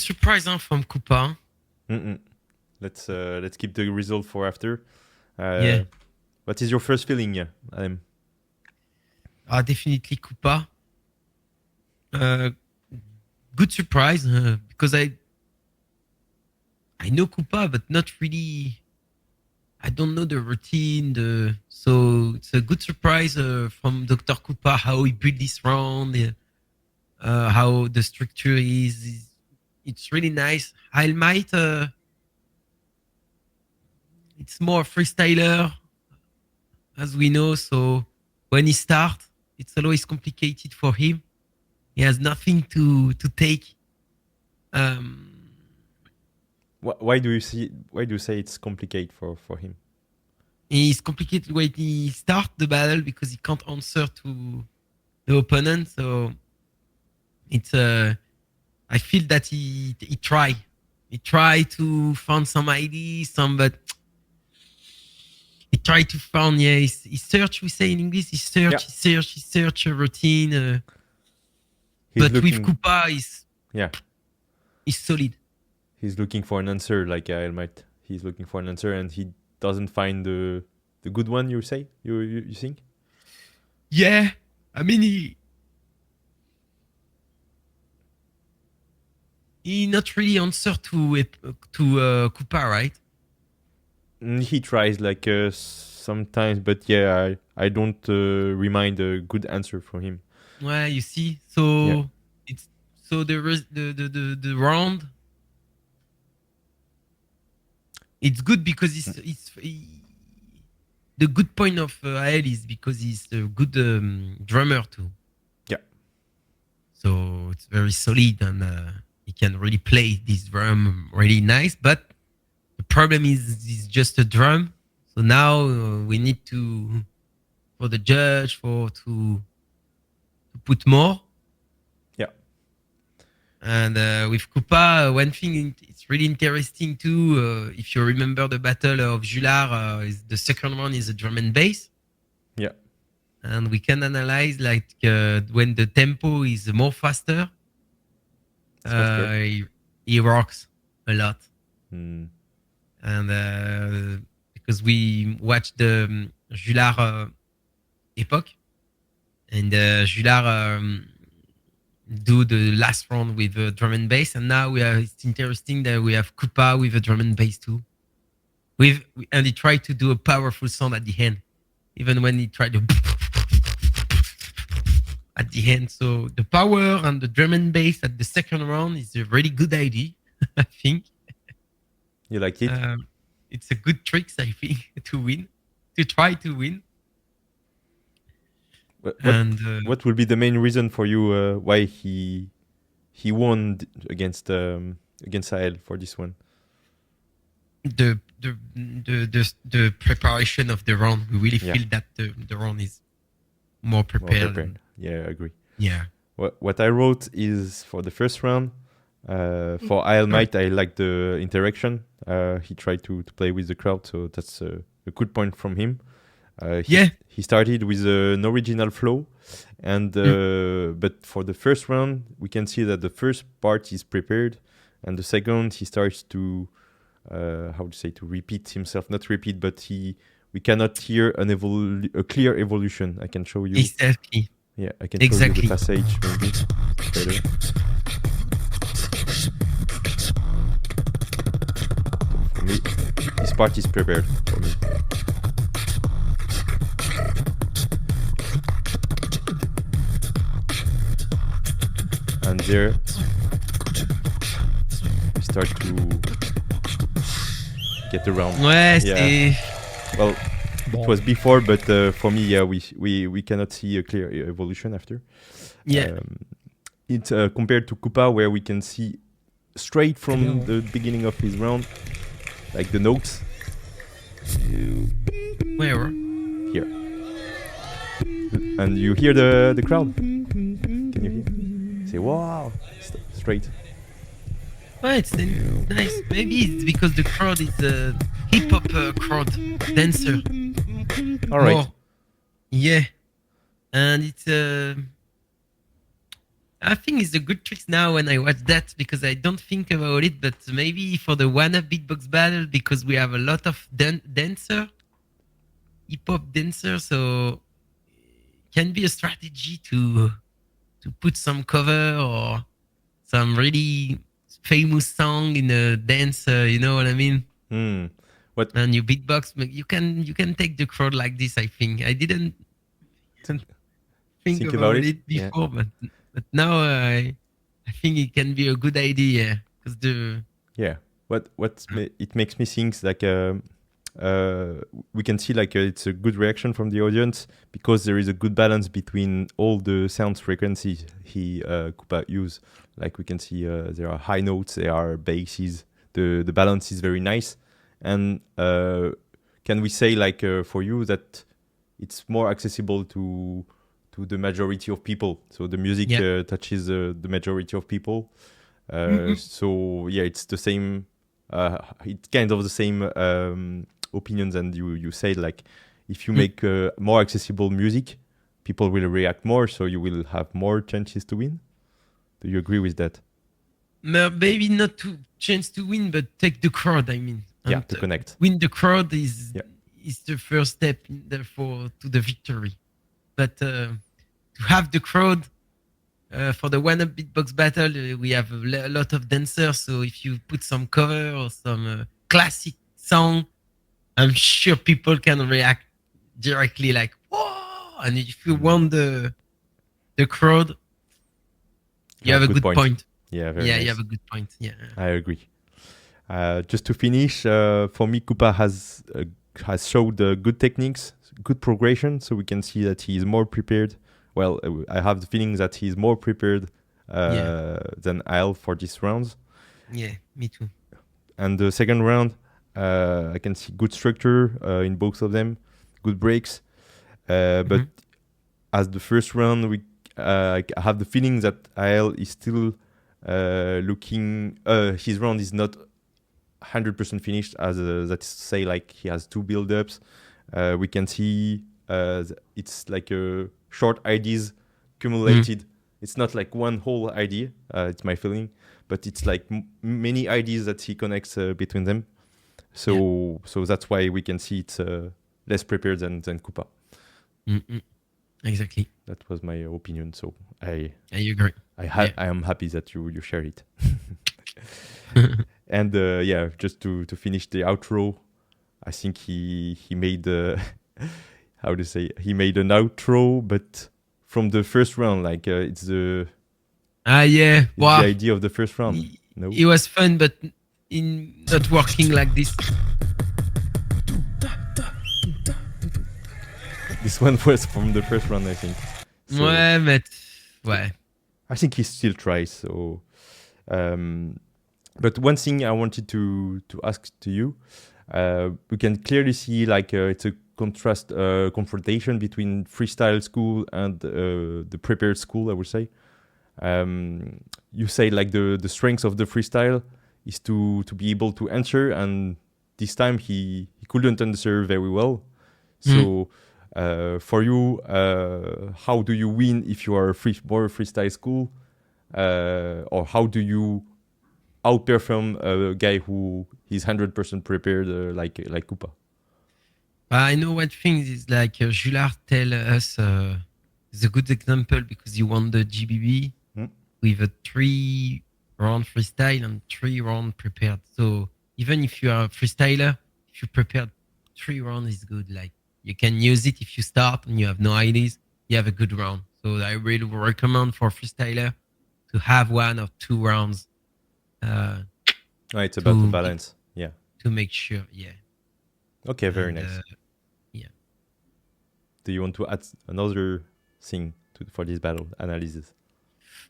surprise from KOOPA. Mm-mm. Let's keep the result for after. Yeah. What is your first feeling, Alem? Definitely KOOPA. Good surprise because I know KOOPA, but not really. I don't know the routine. So it's a good surprise from Dr. KOOPA how he built this round, how the structure is. It's really nice. AЄLMIGHT, it's more freestyler, as we know. So when he starts, it's always complicated for him. He has nothing to take. Why do you say it's complicated for him? It's complicated when he starts the battle because he can't answer to the opponent. So it's I feel that he try to find some ideas, but he try to find he search, we say in English, he search a routine. But with KOOPA he's solid. He's looking for an answer like AЄLMIGHT. He's looking for an answer and he doesn't find the good one. You say you think? Yeah, I mean he not really answer to KOOPA, right? He tries like sometimes, but yeah, I don't remind a good answer for him. Well, you see, so it's so the round. It's good because the good point of AEL is because he's a good drummer too. Yeah. So it's very solid and he can really play this drum really nice. But the problem is it's just a drum. So now we need to, for the judge, to put more. Yeah. And with KOOPA, one thing it's really interesting too. If you remember the battle of Julard, the second one is a drum and bass. Yeah. And we can analyze like when the tempo is more faster, he rocks a lot. And because we watched the Julard epoch, and Julard do the last round with drum and bass, and now it's interesting that we have KOOPA with a drum and bass too. And he tried to do a powerful sound at the end, even when he tried to at the end. So the power and the drum and bass at the second round is a really good idea, I think. You like it? It's a good trick, I think, to try to win. What will be the main reason for you why he won against AEL for this one? The preparation of the round. We really feel that the round is more prepared. Yeah, I agree. Yeah. What I wrote is for the first round. For AЄLMIGHT, I like the interaction. He tried to play with the crowd, so that's a good point from him. He started with an original flow, and but for the first round, we can see that the first part is prepared, and the second he starts to to repeat himself. Not repeat, but we cannot hear a clear evolution. I can show you. Exactly. Yeah, I can show you the passage maybe better. For me, this part is prepared for me. And there we start to get around. Well, it was before, but for me, we cannot see a clear evolution after. It's compared to KOOPA, where we can see straight from the beginning of his round, like the notes. Where? Here. And you hear the crowd. Can you hear? Say wow, straight. Well, it's nice. Maybe it's because the crowd is a hip-hop crowd dancer. All right. Yeah. And it's I think it's a good trick now when I watch that because I don't think about it, but maybe for the one-up beatbox battle because we have a lot of dancer, hip-hop dancer, so it can be a strategy to put some cover or some really famous song in a dance. You know what I mean? What? And you beatbox, you can take the crowd like this. I think I didn't think about it before, but now I think it can be a good idea because it makes me think like we can see like it's a good reaction from the audience because there is a good balance between all the sound frequencies Koopa use. Like we can see there are high notes, there are basses. The balance is very nice. And can we say like for you that it's more accessible to the majority of people? So the music touches the majority of people. So yeah, it's the same. It's kind of the same opinions, and you said like if you make more accessible music, people will react more, so you will have more chances to win. Do you agree with that? Maybe not to chance to win, but take the crowd. I mean, to connect. Win the crowd is the first step, therefore, to the victory. But to have the crowd for the one-up beatbox battle, we have a lot of dancers. So if you put some cover or some classic song, I'm sure people can react directly, like whoa! And if you want the crowd, you have a good point. Yeah, very nice. You have a good point. Yeah, I agree. Just to finish, for me, Koopa has showed good techniques, good progression, so we can see that he is more prepared. Well, I have the feeling that he is more prepared than AЄL for this round. Yeah, me too. And the second round, I can see good structure in both of them, good breaks. But as the first round, I have the feeling that AЄL is still looking. His round is not 100% finished, as that is to say, like he has two build-ups. We can see it's like short ideas accumulated. It's not like one whole idea. It's my feeling, but it's like many ideas that he connects between them. So that's why we can see it's less prepared than Koopa. Exactly. That was my opinion. So I agree. I am happy that you share it. And just to finish the outro, I think he made how to say, he made an outro, but from the first round, like it's the the idea of the first round. No, it was fun, but not working like this. This one was from the first round, I think. So, I think he still tries. So, but one thing I wanted to ask to you, we can clearly see like it's a confrontation between freestyle school and the prepared school, I would say. You say like the strength of the freestyle is to be able to answer, and this time he couldn't answer very well. So for you, how do you win if you are more freestyle school, or how do you outperform a guy who is 100% prepared like Koopa? I know what things is like Julard tell us is a good example because he won the GBB with a 3-round freestyle and 3-round prepared. So even if you are a freestyler, if you prepared 3 rounds is good. Like you can use it if you start and you have no ideas, you have a good round. So I really recommend for freestyler to have 1 or 2 rounds. It's about the balance. To make sure, Okay, very nice. Do you want to add another thing for this battle analysis?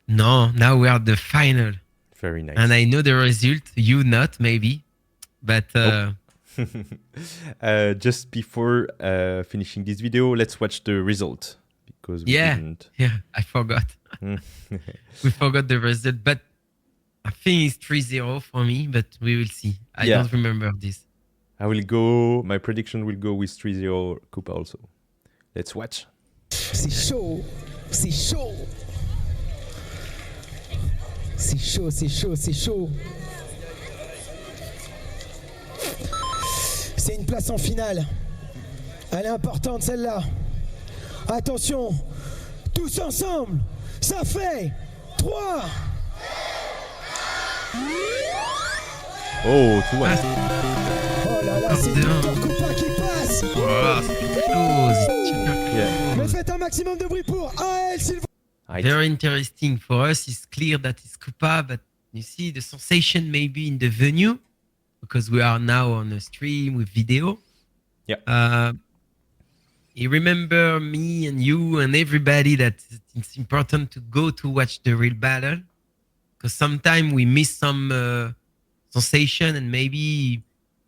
No, now we are the final. Very nice. And I know the result, you not maybe, but... just before finishing this video, let's watch the result. Because we didn't... Yeah, I forgot. We forgot the result, but I think it's 3-0 for me, but we will see. I don't remember this. My prediction will go with 3-0 Koopa also. Let's watch. C'est chaud, c'est chaud. C'est chaud, c'est chaud, c'est chaud. C'est une place en finale. Elle est importante celle-là. Attention, tous ensemble, ça fait 3. Oh, 2-1. Oh là là, c'est DR KOOPA qui passe. Wow, c'est close. It's super Yeah. Mais faites un maximum de bruit pour AEL, s'il vous plaît. Very interesting for us. It's clear that it's KOOPA, but you see the sensation maybe in the venue because we are now on a stream with video. Yeah. You remember me and you and everybody that it's important to go to watch the real battle because sometimes we miss some sensation and maybe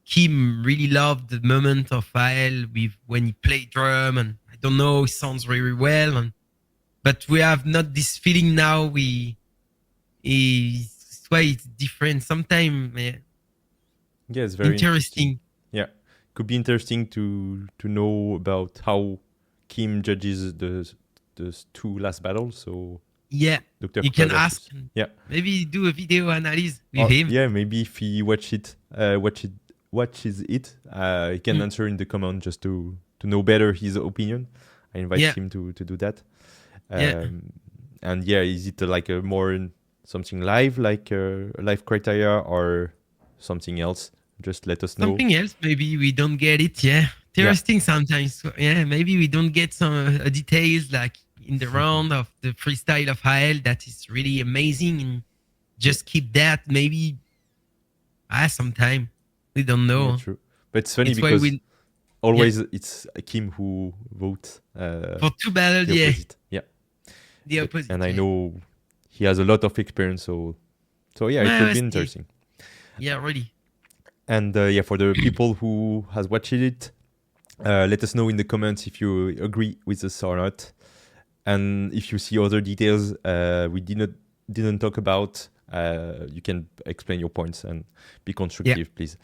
K.I.M really loved the moment of AEL with when he played drum and I don't know, it sounds very well but we have not this feeling now. It's why it's different. Sometimes, Yeah, it's very interesting. Yeah, could be interesting to know about how K.I.M judges the 2 last battles. So Yeah, Dr. you KOOPA can versus- ask. Yeah. Maybe do a video analysis with Or- him. Yeah, maybe if he watches it, he can answer in the comment just to know better his opinion. I invite Yeah. him to do that. Yeah. And yeah, is it like a more something live, like a live criteria, or something else? Just let us know. Something else, maybe we don't get it. Yeah, interesting sometimes. So, yeah, maybe we don't get some details like in the round of the freestyle of AEL that is really amazing, and just keep that. Maybe sometime we don't know. Yeah, true. But it's funny It's why because we always it's K.I.M who votes for 2 battles. the Yeah, opposite. Yeah. the opposite. And I yeah. know he has a lot of experience, so yeah, it Yeah, could I be see. interesting. Yeah, really. And yeah, for the people who has watched it, let us know in the comments if you agree with us or not, and if you see other details we didn't talk about. You can explain your points and be constructive, please.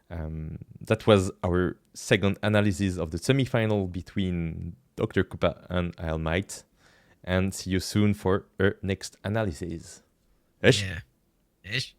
That was our second analysis of the semi-final between Dr. KOOPA and AЄLMIGHT, and see you soon for our next analysis. Esh. Yeah. Ish.